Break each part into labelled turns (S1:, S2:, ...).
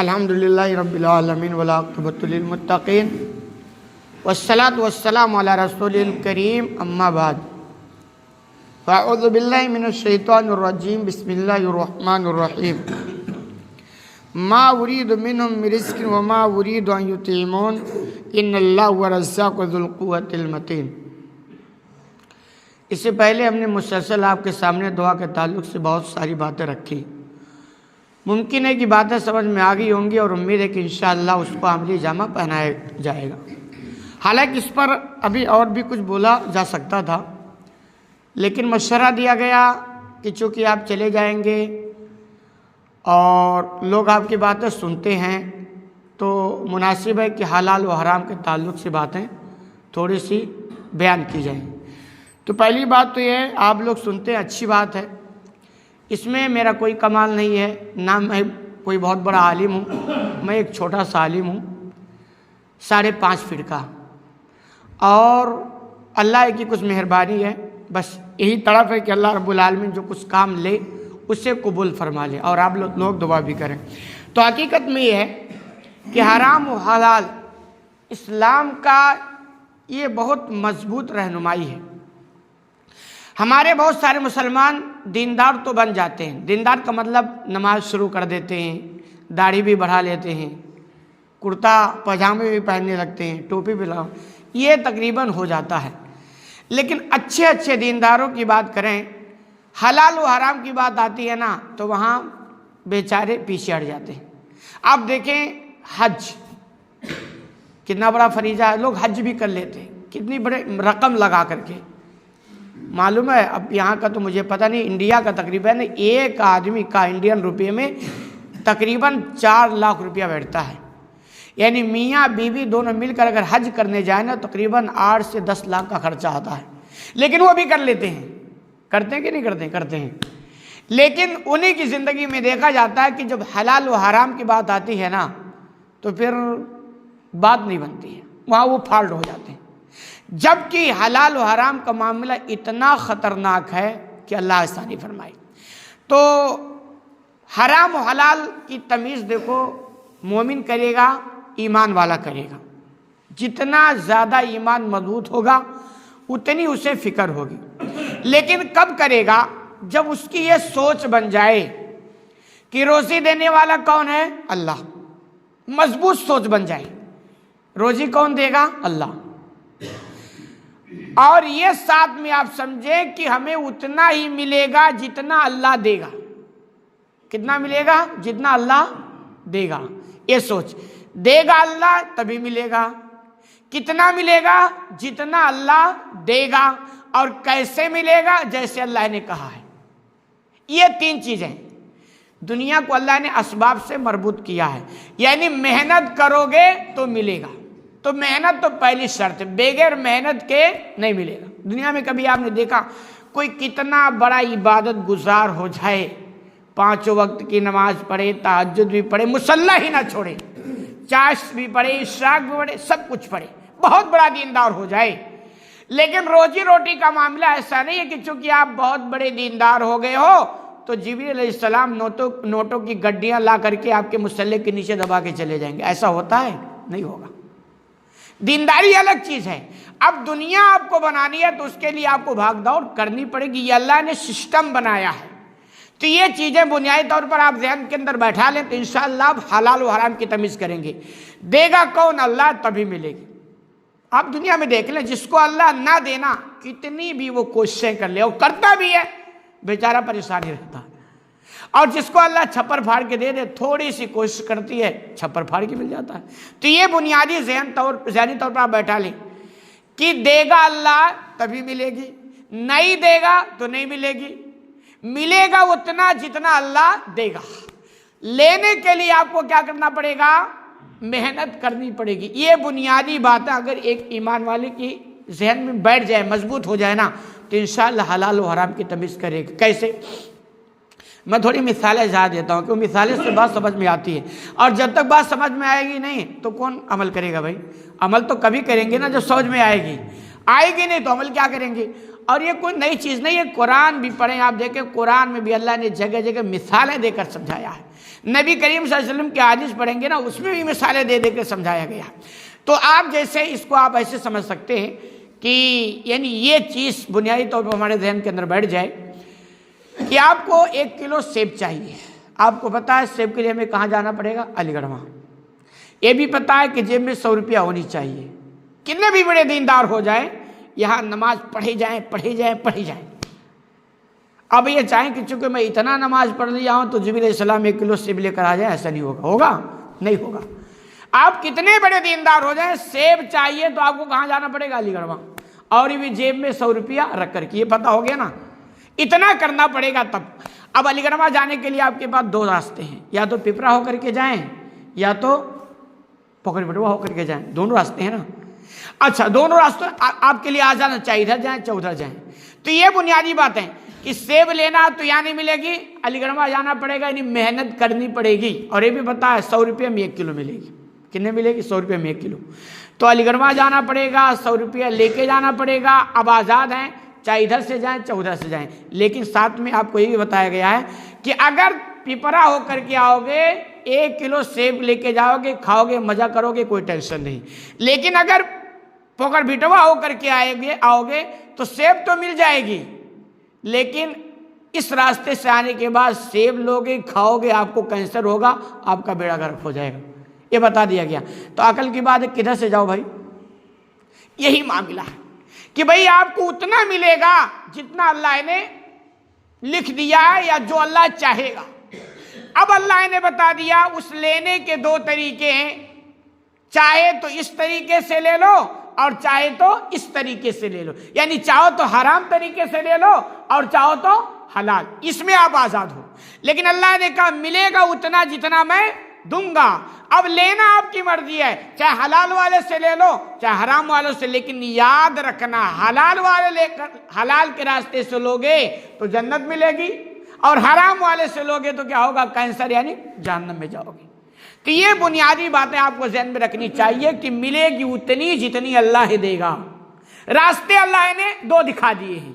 S1: الحمدللہ رب العالمین والعاقبۃ للمتقین والصلاۃ والسلام علی رسول الکریم اما بعد فاعوذ باللہ من الشیطان الرجیم بسم اللہ الرحمن الرحیم ما اريد منهم من رزق وما اريد ان يطعمون ان اللہ هو الرزاق ذو القوۃ المتین۔ اس سے پہلے ہم نے مسلسل آپ کے سامنے دعا کے تعلق سے بہت ساری باتیں رکھی۔ ممکن ہے کہ باتیں سمجھ میں آ گئی ہوں گی اور امید ہے کہ انشاءاللہ اس کو عملی جامہ پہنایا جائے گا۔ حالانکہ اس پر ابھی اور بھی کچھ بولا جا سکتا تھا، لیکن مشورہ دیا گیا کہ چونکہ آپ چلے جائیں گے اور لوگ آپ کی باتیں سنتے ہیں تو مناسب ہے کہ حلال و حرام کے تعلق سے باتیں تھوڑی سی بیان کی جائیں۔ تو پہلی بات تو یہ ہے، آپ لوگ سنتے ہیں، اچھی بات ہے، اس میں میرا کوئی کمال نہیں ہے، نہ میں کوئی بہت بڑا عالم ہوں، میں ایک چھوٹا سا عالم ہوں 5.5 فٹ کا، اور اللہ کی کچھ مہربانی ہے، بس یہی طرف ہے کہ اللہ رب العالمین جو کچھ کام لے اسے قبول فرما لے اور آپ لوگ دعا بھی کریں۔ تو حقیقت میں یہ ہے کہ حرام و حلال اسلام کا یہ بہت مضبوط رہنمائی ہے۔ ہمارے بہت سارے مسلمان دیندار تو بن جاتے ہیں، دیندار کا مطلب نماز شروع کر دیتے ہیں، داڑھی بھی بڑھا لیتے ہیں، کرتا پاجامے بھی پہننے لگتے ہیں، ٹوپی بھی لگا، یہ تقریباً ہو جاتا ہے۔ لیکن اچھے دینداروں کی بات کریں، حلال و حرام کی بات آتی ہے نا تو وہاں بیچارے پیچھے ہٹ جاتے ہیں۔ آپ دیکھیں حج کتنا بڑا فریضہ ہے، لوگ حج بھی کر لیتے ہیں، کتنی بڑے رقم لگا کر کے۔ معلوم ہے، اب یہاں کا تو مجھے پتہ نہیں، انڈیا کا تقریباً ایک آدمی کا انڈین روپے میں تقریباً 4 لاکھ روپیہ بیٹھتا ہے، یعنی میاں بیوی دونوں مل کر اگر حج کرنے جائیں نا تقریباً 8 سے 10 لاکھ کا خرچہ آتا ہے، لیکن وہ بھی کر لیتے ہیں۔ کرتے ہیں کہ نہیں کرتے؟ کرتے ہیں۔ لیکن انہی کی زندگی میں دیکھا جاتا ہے کہ جب حلال و حرام کی بات آتی ہے نا تو پھر بات نہیں بنتی ہے، وہاں وہ فالٹ ہو جاتے ہیں۔ جبکہ حلال و حرام کا معاملہ اتنا خطرناک ہے کہ اللہ آسانی فرمائے۔ تو حرام و حلال کی تمیز دیکھو، مومن کرے گا، ایمان والا کرے گا، جتنا زیادہ ایمان مضبوط ہوگا اتنی اسے فکر ہوگی۔ لیکن کب کرے گا؟ جب اس کی یہ سوچ بن جائے کہ روزی دینے والا کون ہے؟ اللہ۔ مضبوط سوچ بن جائے، روزی کون دے گا؟ اللہ۔ اور یہ ساتھ میں آپ سمجھیں کہ ہمیں اتنا ہی ملے گا جتنا اللہ دے گا۔ کتنا ملے گا؟ جتنا اللہ دے گا۔ یہ سوچ، دے گا اللہ تبھی ملے گا۔ کتنا ملے گا؟ جتنا اللہ دے گا۔ اور کیسے ملے گا؟ جیسے اللہ نے کہا ہے۔ یہ 3 چیزیں دنیا کو اللہ نے اسباب سے مربوط کیا ہے، یعنی محنت کرو گے تو ملے گا۔ تو محنت تو پہلی شرط ہے، بغیر محنت کے نہیں ملے گا۔ دنیا میں کبھی آپ نے دیکھا کوئی کتنا بڑا عبادت گزار ہو جائے، 5 وقت کی نماز پڑھے، تہجد بھی پڑھے، مصلی ہی نہ چھوڑے، چاشت بھی پڑھے، اشراق بھی پڑھے، سب کچھ پڑھے، بہت بڑا دیندار ہو جائے، لیکن روزی روٹی کا معاملہ ایسا نہیں ہے کہ چونکہ آپ بہت بڑے دیندار ہو گئے ہو تو جبریل علیہ السلام نوٹوں کی گڈیاں لا کر کے آپ کے مصلی کے نیچے دبا کے چلے جائیں گے۔ ایسا ہوتا ہے؟ نہیں ہوگا۔ دینداری الگ چیز ہے۔ اب دنیا آپ کو بنانی ہے تو اس کے لیے آپ کو بھاگ دوڑ کرنی پڑے گی، یہ اللہ نے سسٹم بنایا ہے۔ تو یہ چیزیں بنیادی طور پر آپ ذہن کے اندر بیٹھا لیں تو انشاءاللہ آپ حلال و حرام کی تمیز کریں گے۔ دے گا کون؟ اللہ، تبھی ملے گی۔ آپ دنیا میں دیکھ لیں، جس کو اللہ نہ دینا کتنی بھی وہ کوششیں کر لے، اور کرتا بھی ہے، بیچارہ پریشان ہی رہتا ہے، اور جس کو اللہ چھپر پھاڑ کے دے دے، تھوڑی سی کوشش کرتی ہے، چھپر پھاڑ کے مل جاتا ہے۔ تو یہ بنیادی ذہنی طور پر آپ بیٹھا لیں کہ دے گا اللہ تبھی ملے گی، نہیں دے گا تو نہیں ملے گی، ملے گا اتنا جتنا اللہ دے گا۔ لینے کے لیے آپ کو کیا کرنا پڑے گا؟ محنت کرنی پڑے گی۔ یہ بنیادی باتیں اگر ایک ایمان والے کی ذہن میں بیٹھ جائے، مضبوط ہو جائے نا تو انشاءاللہ حلال و حرام کی تمیز کرے گا۔ کیسے؟ میں تھوڑی مثالیں زیادہ دیتا ہوں کہ مثالیں سے بات سمجھ میں آتی ہے، اور جب تک بات سمجھ میں آئے گی نہیں تو کون عمل کرے گا بھائی؟ عمل تو کبھی کریں گے نا جب سمجھ میں آئے گی نہیں تو عمل کیا کریں گے؟ اور یہ کوئی نئی چیز نہیں ہے، قرآن بھی پڑھیں، آپ دیکھیں قرآن میں بھی اللہ نے جگہ جگہ مثالیں دے کر سمجھایا ہے۔ نبی کریم صلی اللہ علیہ وسلم کی حدیث پڑھیں گے نا، اس میں بھی مثالیں دے دے کے سمجھایا گیا۔ تو آپ جیسے اس کو آپ ایسے سمجھ سکتے ہیں کہ یعنی یہ چیز بنیادی طور پر ہمارے ذہن کے اندر بیٹھ جائے کہ آپ کو 1 کلو سیب چاہیے۔ آپ کو پتا ہے سیب کے لیے ہمیں کہاں جانا پڑے گا؟ علی گڑھ۔ وہاں یہ بھی پتا ہے کہ جیب میں 100 روپیہ ہونی چاہیے۔ کتنے بھی بڑے دیندار ہو جائیں، یہاں نماز پڑھی جائیں۔ اب یہ چاہیں کہ چونکہ میں اتنا نماز پڑھ لیا ہوں تو جبریل علیہ السلام 1 کلو سیب لے کر آ جائے، ایسا نہیں ہوگا نہیں ہوگا۔ آپ کتنے بڑے دیندار ہو جائیں، سیب چاہیے تو آپ کو کہاں جانا پڑے گا؟ علی گڑھ۔ اور یہ بھی جیب میں 100 روپیہ رکھ کر کے، یہ پتہ ہو گیا نا، اتنا کرنا پڑے گا تب۔ اب علی گڑھ جانے کے لیے آپ کے پاس 2 راستے ہیں، یا تو پپرا ہو کر کے جائیں یا تو پوکھری بٹوا ہو کر کے جائیں، دونوں راستے ہیں نا۔ اچھا، دونوں راستوں آپ کے لیے آسان ہے، چاہے ادھر جائیں چاہے ادھر جائیں۔ تو یہ بنیادی بات ہے کہ سیب لینا تو یہاں نہیں ملے گی، علی گڑھ جانا پڑے گا، یعنی محنت کرنی پڑے گی۔ اور یہ بھی پتا ہے 100 روپیہ میں 1 کلو ملے گی۔ کتنے ملے گی؟ 100 روپیہ میں 1 کلو۔ تو علی گڑھ جانا پڑے گا، 100 روپیہ لے کے جانا پڑے گا۔ اب آزاد ہیں، چاہے ادھر سے جائیں چاہے ادھر سے جائیں، لیکن ساتھ میں آپ کو یہ بھی بتایا گیا ہے کہ اگر پپرا ہو کر کے آؤ گے 1 کلو سیب لے کے جاؤ گے، کھاؤ گے، مزہ کرو گے، کوئی ٹینشن نہیں۔ لیکن اگر پوکھر بٹوا ہو کر کے آؤ گے تو سیب تو مل جائے گی، لیکن اس راستے سے آنے کے بعد سیب لوگے، کھاؤ گے، آپ کو کینسر ہوگا، آپ کا بیڑا غرق ہو جائے گا، یہ بتا دیا گیا۔ تو عقل کی بات ہے، کدھر سے جاؤ بھائی؟ یہی معاملہ ہے کہ بھائی آپ کو اتنا ملے گا جتنا اللہ نے لکھ دیا ہے یا جو اللہ چاہے گا۔ اب اللہ نے بتا دیا اس لینے کے 2 طریقے ہیں، چاہے تو اس طریقے سے لے لو اور چاہے تو اس طریقے سے لے لو، یعنی چاہو تو حرام طریقے سے لے لو اور چاہو تو حلال، اس میں آپ آزاد ہو۔ لیکن اللہ نے کہا ملے گا اتنا جتنا میں دوں گا۔ اب لینا آپ کی مرضی ہے، چاہے حلال والے سے لے لو چاہے حرام والوں سے، لیکن یاد رکھنا حلال والے لے کر حلال کے راستے سے لوگے تو جنت ملے گی، اور حرام والے سے لوگے تو کیا ہوگا؟ کینسر، یعنی جہنم میں جاؤ گے۔ تو یہ بنیادی باتیں آپ کو ذہن میں رکھنی چاہیے کہ ملے گی اتنی جتنی اللہ دے گا۔ راستے اللہ نے 2 دکھا دیے ہیں،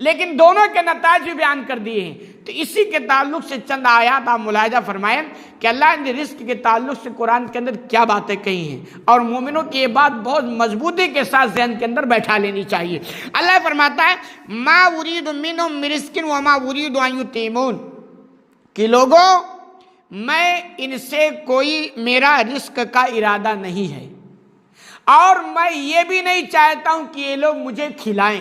S1: لیکن دونوں کے نتائج بھی بیان کر دیے ہیں۔ تو اسی کے تعلق سے چند آیات آپ ملاحظہ فرمائیں کہ اللہ نے رزق کے تعلق سے قرآن کے اندر کیا باتیں کہی ہیں، اور مومنوں کی یہ بات بہت مضبوطی کے ساتھ ذہن کے اندر بیٹھا لینی چاہیے۔ اللہ فرماتا ہے ما اريد منهم من رزق وما اريد ان يطعمون، کہ لوگوں میں ان سے کوئی میرا رزق کا ارادہ نہیں ہے، اور میں یہ بھی نہیں چاہتا ہوں کہ یہ لوگ مجھے کھلائیں۔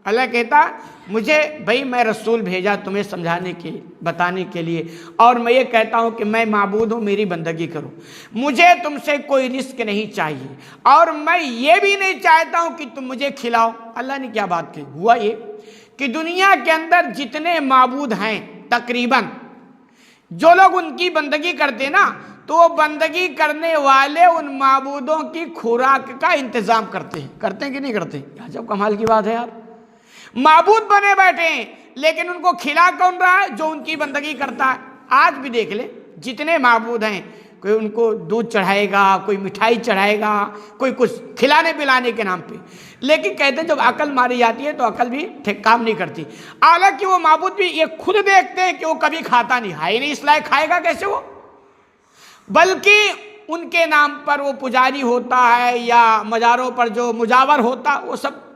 S1: اللہ کہتا مجھے بھائی میں رسول بھیجا تمہیں سمجھانے کے بتانے کے لیے، اور میں یہ کہتا ہوں کہ میں معبود ہوں، میری بندگی کرو، مجھے تم سے کوئی رزق نہیں چاہیے، اور میں یہ بھی نہیں چاہتا ہوں کہ تم مجھے کھلاؤ۔ اللہ نے کیا بات کی؟ ہوا یہ کہ دنیا کے اندر جتنے معبود ہیں تقریباً، جو لوگ ان کی بندگی کرتے نا، تو وہ بندگی کرنے والے ان معبودوں کی خوراک کا انتظام کرتے ہیں کہ نہیں کرتے؟ عجب کمال کی بات ہے یار، معبود بنے بیٹھے ہیں لیکن ان کو کھلا کون رہا ہے؟ جو ان کی بندگی کرتا ہے۔ آج بھی دیکھ لیں جتنے معبود ہیں، کوئی ان کو دودھ چڑھائے گا، کوئی مٹھائی چڑھائے گا، کوئی کچھ کھلانے پلانے کے نام پہ، لیکن کہتے ہیں جب عقل ماری جاتی ہے تو عقل بھی کام نہیں کرتی۔ حالانکہ وہ معبود بھی یہ خود دیکھتے ہیں کہ وہ کبھی کھاتا نہیں ہے، نہیں اس لائق کھائے گا کیسے وہ، بلکہ ان کے نام پر وہ پجاری ہوتا ہے یا مزاروں پر جو مجاور ہوتا، وہ سب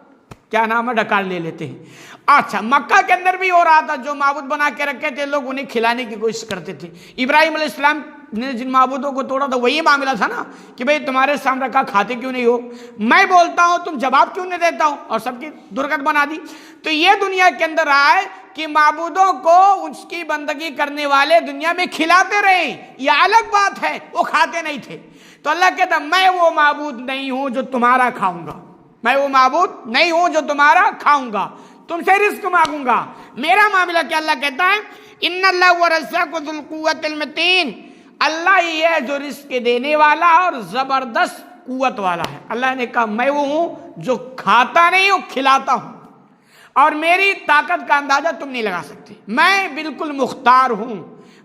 S1: کیا نام ہے ڈکار لے لیتے ہیں۔ اچھا، مکہ کے اندر بھی ہو رہا تھا، جو معبود بنا کے رکھے تھے لوگ انہیں کھلانے کی کوشش کرتے تھے۔ ابراہیم علیہ السلام نے جن معبودوں کو توڑا تھا وہی معاملہ تھا نا کہ بھئی تمہارے سامنے رکھا کھاتے کیوں نہیں ہو، میں بولتا ہوں تم جواب کیوں نہیں دیتا ہوں، اور سب کی درگت بنا دی۔ تو یہ دنیا کے اندر رہا ہے کہ معبودوں کو اس کی بندگی کرنے والے دنیا میں کھلاتے رہے، یہ الگ بات ہے، وہ کھاتے نہیں تھے۔ تو اللہ کہتا میں وہ معبود نہیں ہوں جو تمہارا کھاؤں گا، میں وہ معبود نہیں ہوں جو تمہارا کھاؤں گا، تم سے رزق مانگوں گا۔ میرا معاملہ کیا؟ اللہ کہتا ہے ان اللہ هو الرزاق ذو القوۃ المتین، اللہ ہی ہے جو رزق دینے والا اور زبردست قوت والا ہے۔ اللہ نے کہا میں وہ ہوں جو کھاتا نہیں ہوں، کھلاتا ہوں، اور میری طاقت کا اندازہ تم نہیں لگا سکتے، میں بالکل مختار ہوں،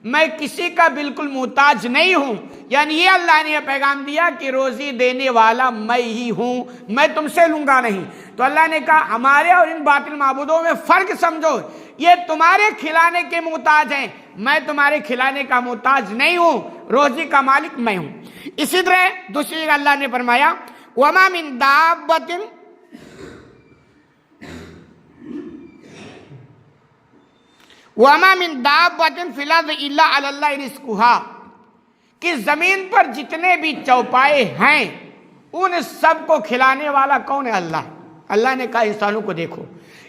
S1: میں کسی کا بالکل محتاج نہیں ہوں۔ یعنی یہ اللہ نے یہ پیغام دیا کہ روزی دینے والا میں ہی ہوں، میں تم سے لوں گا نہیں۔ تو اللہ نے کہا ہمارے اور ان باطل معبودوں میں فرق سمجھو، یہ تمہارے کھلانے کے محتاج ہیں، میں تمہارے کھلانے کا محتاج نہیں ہوں، روزی کا مالک میں ہوں۔ اسی طرح دوسری جگہ اللہ نے فرمایا وَمَا مِن دَابَّةٍ وَمَا مِن دَابَّةٍ فِي الْأَرْضِ إِلَّا عَلَى اللَّهِ رِزْقُهَا، کہ زمین پر جتنے بھی چوپائے ہیں ان سب کو کھلانے والا کون ہے؟ اللہ۔ اللہ نے کہا انسانوں کو دیکھو،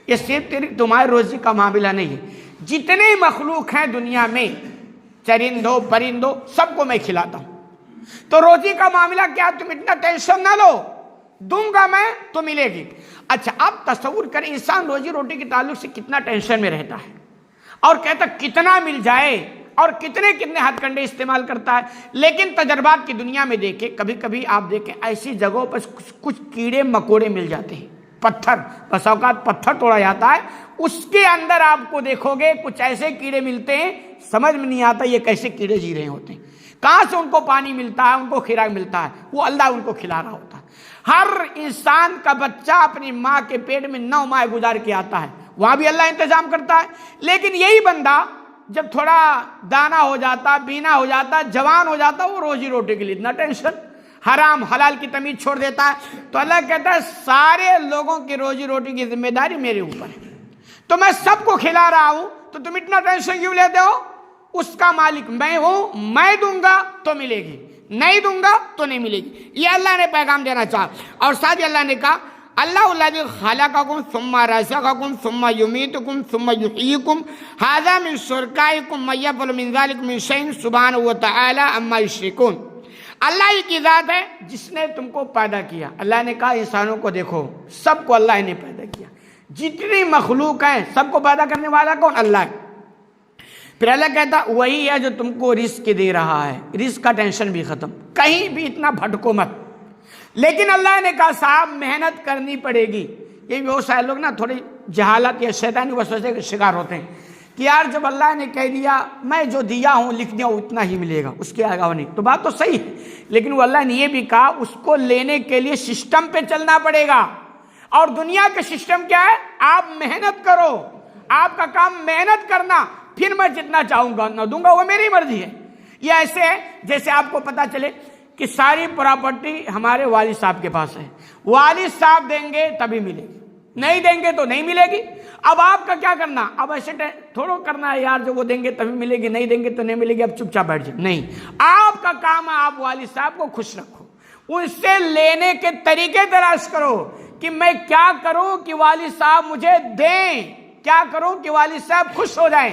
S1: یہ صرف تمہارے روزی کا معاملہ نہیں ہے، جتنے مخلوق ہیں دنیا میں، چرندوں پرندوں، سب کو میں کھلاتا ہوں۔ تو روزی کا معاملہ کیا، تم اتنا ٹینشن نہ لو، دوں گا میں تو ملے گی۔ اچھا اب تصور کریں انسان روزی روٹی کے تعلق سے کتنا ٹینشن میں رہتا ہے، اور کہتا کتنا مل جائے، اور کتنے ہتھ کنڈے استعمال کرتا ہے۔ لیکن تجربات کی دنیا میں دیکھیں، کبھی کبھی آپ دیکھیں ایسی جگہوں پر کچھ کیڑے مکوڑے مل جاتے ہیں، پتھر، بس اوقات پتھر توڑا جاتا ہے، اس کے اندر آپ کو دیکھو گے کچھ ایسے کیڑے ملتے ہیں، سمجھ میں نہیں آتا یہ کیسے کیڑے جی رہے ہوتے ہیں، کہاں سے ان کو پانی ملتا ہے، ان کو خوراک ملتا ہے، وہ اللہ ان کو کھلا رہا ہوتا ہے۔ ہر انسان کا بچہ اپنی ماں کے پیٹ میں 9 ماہ گزار کے آتا ہے، وہاں بھی اللہ انتظام کرتا ہے۔ لیکن یہی بندہ جب تھوڑا دانا ہو جاتا، بینا ہو جاتا، جوان ہو جاتا، وہ روزی روٹی کے لیے اتنا ٹینشن، حرام حلال کی تمیز چھوڑ دیتا ہے۔ تو اللہ کہتا ہے سارے لوگوں کی روزی روٹی کی ذمہ داری میرے اوپر ہے، تو میں سب کو کھلا رہا ہوں، تو تم اتنا ٹینشن کیوں لیتے ہو؟ اس کا مالک میں ہوں، میں دوں گا تو ملے گی، نہیں دوں گا تو نہیں ملے گی۔ یہ اللہ نے پیغام دینا چاہا۔ اور ساتھ ہی اللہ نے کہا اللہ الذی خلقکم ثم رزقکم ثم یمیتکم ثم یحییکم ھذا من شرکائکم من یفعل من ذلک من شیء سبحانہ وتعالی عما یشرکون۔ اللہ ہی کی ذات ہے جس نے تم کو پیدا کیا۔ اللہ نے کہا انسانوں کو دیکھو، سب کو اللہ نے پیدا کیا، جتنی مخلوق ہیں سب کو پیدا کرنے والا کون؟ اللہ ہے۔ پھر اللہ کہتا وہی ہے جو تم کو رزق دے رہا ہے، رزق کا ٹینشن بھی ختم، کہیں بھی اتنا بھٹکو مت۔ لیکن اللہ نے کہا صاحب محنت کرنی پڑے گی۔ یہ بہت سارے لوگ نا تھوڑی جہالت یا شیطانی وسوسے کے شکار ہوتے ہیں کہ یار جب اللہ نے کہہ دیا میں جو دیا ہوں لکھ دیا ہوں اتنا ہی ملے گا، اس کے آگے نہیں، تو بات تو صحیح ہے، لیکن وہ اللہ نے یہ بھی کہا اس کو لینے کے لیے سسٹم پہ چلنا پڑے گا۔ اور دنیا کا سسٹم کیا ہے؟ آپ محنت کرو، آپ کا کام محنت کرنا، پھر میں جتنا چاہوں گا نہ دوں گا، وہ میری مرضی ہے۔ یہ ایسے ہے جیسے آپ کو پتا چلے کہ ساری پراپرٹی ہمارے والد صاحب کے پاس ہے، والد صاحب دیں گے تبھی ملے گی، نہیں دیں گے تو نہیں ملے گی۔ اب آپ کا کیا کرنا؟ اب ایسے تھوڑا کرنا ہے یار جو وہ دیں گے تبھی ملے گی، نہیں دیں گے تو نہیں ملے گی، اب چپ چاپ بیٹھ جائے، نہیں، آپ کا کام ہے آپ والد صاحب کو خوش رکھو، ان سے لینے کے طریقے تلاش کرو کہ میں کیا کروں کہ والد صاحب مجھے دیں، کیا کروں کہ والد صاحب خوش ہو جائیں،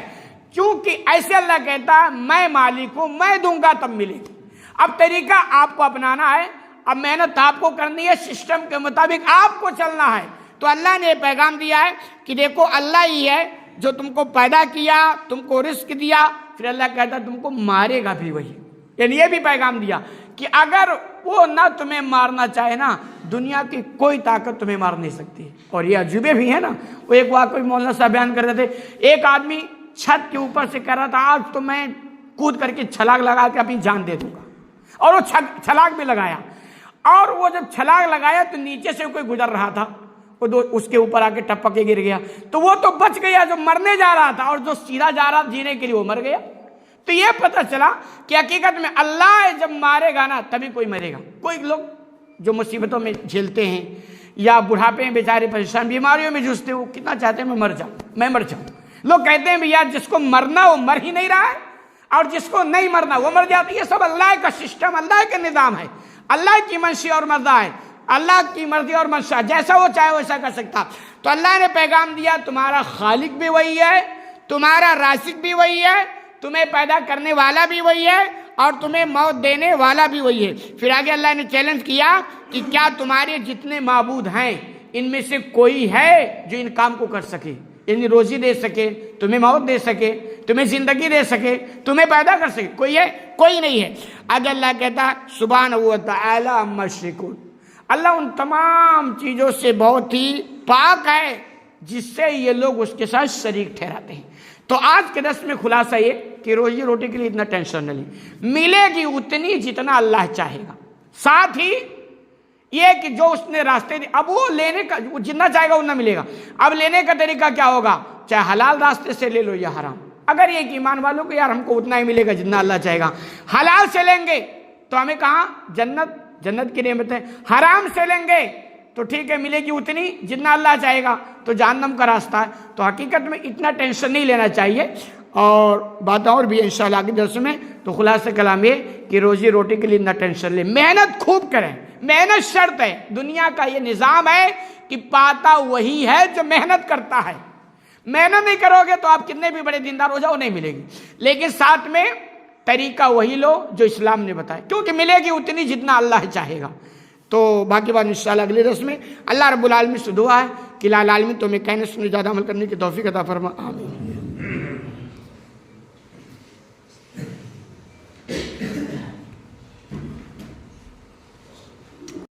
S1: کیونکہ ایسے اللہ کہتا ہے میں مالک ہوں، میں دوں گا تب ملے گی۔ اب طریقہ آپ کو اپنانا ہے، اب محنت آپ کو کرنی ہے، سسٹم کے مطابق آپ کو چلنا ہے۔ تو اللہ نے پیغام دیا ہے کہ دیکھو اللہ ہی ہے جو تم کو پیدا کیا، تم کو رزق دیا، پھر اللہ کہتا ہے تم کو مارے گا بھی وہی۔ یعنی یہ بھی پیغام دیا کہ اگر وہ نہ تمہیں مارنا چاہے نا، دنیا کی کوئی طاقت تمہیں مار نہیں سکتی۔ اور یہ عجوبے بھی ہیں نا، وہ ایک واقعی مولانا صاحب بیان کر رہے تھے، ایک آدمی چھت کے اوپر سے کہہ رہا تھا آج تو میں کود کر کے چھلانگ لگا کے اپنی جان دے دوں گا، اور وہ چھلانگ بھی لگایا، اور وہ جب چھلانگ لگایا تو نیچے سے کوئی گزر رہا تھا، وہ اس کے اوپر آ کے ٹپک کے گر گیا، تو وہ تو بچ گیا جو مرنے جا رہا تھا، اور جو سیدھا جا رہا جینے کے لیے وہ مر گیا۔ تو یہ پتہ چلا کہ حقیقت میں اللہ جب مارے گا نا تبھی کوئی مرے گا۔ کوئی لوگ جو مصیبتوں میں جھیلتے ہیں یا بڑھاپے میں بیچارے پریشان بیماریوں میں جھوستے ہیں، وہ کتنا چاہتے ہیں میں مر جاؤں۔ لوگ کہتے ہیں یار جس کو مرنا وہ مر ہی نہیں رہا ہے، اور جس کو نہیں مرنا وہ مر جاتا ہے۔ یہ سب اللہ کا سسٹم، اللہ کا نظام ہے، اللہ کی منشی اور مرضی ہے، اللہ کی مرضی اور منشا، جیسا وہ چاہے ویسا کر سکتا۔ تو اللہ نے پیغام دیا تمہارا خالق بھی وہی ہے، تمہارا رازق بھی وہی ہے، تمہیں پیدا کرنے والا بھی وہی ہے، اور تمہیں موت دینے والا بھی وہی ہے۔ پھر آگے اللہ نے چیلنج کیا کہ کیا تمہارے جتنے معبود ہیں ان میں سے کوئی ہے جو ان کام کو کر سکے، یعنی روزی دے سکے، تمہیں موت دے سکے، تمہیں زندگی دے سکے، تمہیں پیدا کر سکے؟ کوئی ہے؟ کوئی نہیں ہے۔ آگے اللہ کہتا سبحانہ وتعالی عما یشرکون، اللہ ان تمام چیزوں سے بہت ہی پاک ہے جس سے یہ لوگ اس کے ساتھ شریک ٹھہراتے ہیں۔ تو آج کے درس میں خلاصہ یہ کہ روزی روٹی کے لیے اتنا ٹینشن نہ لیں، ملے گی اتنی جتنا اللہ چاہے گا۔ ساتھ ہی یہ کہ جو اس نے راستے دے، اب وہ لینے کا جتنا چاہے گا اتنا ملے گا۔ اب لینے کا طریقہ کیا ہوگا؟ چاہے حلال راستے سے لے لو یا حرام، اگر ایک ایمان والوں کو یار ہم کو اتنا ہی ملے گا جتنا اللہ چاہے گا، حلال سے لیں گے تو ہمیں کہاں جنت کی نعمتیں، حرام سے لیں گے تو ٹھیک ہے ملے گی اتنی جتنا اللہ چاہے گا تو جہنم کا راستہ ہے۔ تو حقیقت میں اتنا ٹینشن نہیں لینا چاہیے، اور بات اور بھی انشاءاللہ آگے درس میں۔ تو خلاصہ کلام یہ کہ روزی روٹی کے لیے اتنا ٹینشن لیں، محنت خوب کریں، محنت شرط ہے، دنیا کا یہ نظام ہے کہ پاتا وہی ہے جو محنت کرتا ہے۔ محنت نہیں کرو گے تو آپ کتنے بھی بڑے دیندار ہو جاؤ نہیں ملے گی، لیکن ساتھ میں طریقہ وہی لو جو اسلام نے بتایا، کیونکہ ملے گی اتنی جتنا اللہ چاہے گا۔ تو باقی بات انشاءاللہ اگلے درس میں۔ اللہ رب العالمین سے دعا ہے کہ العالمین تمہیں کہنے سننے زیادہ عمل کرنے کی توفیق عطا فرما، آمین۔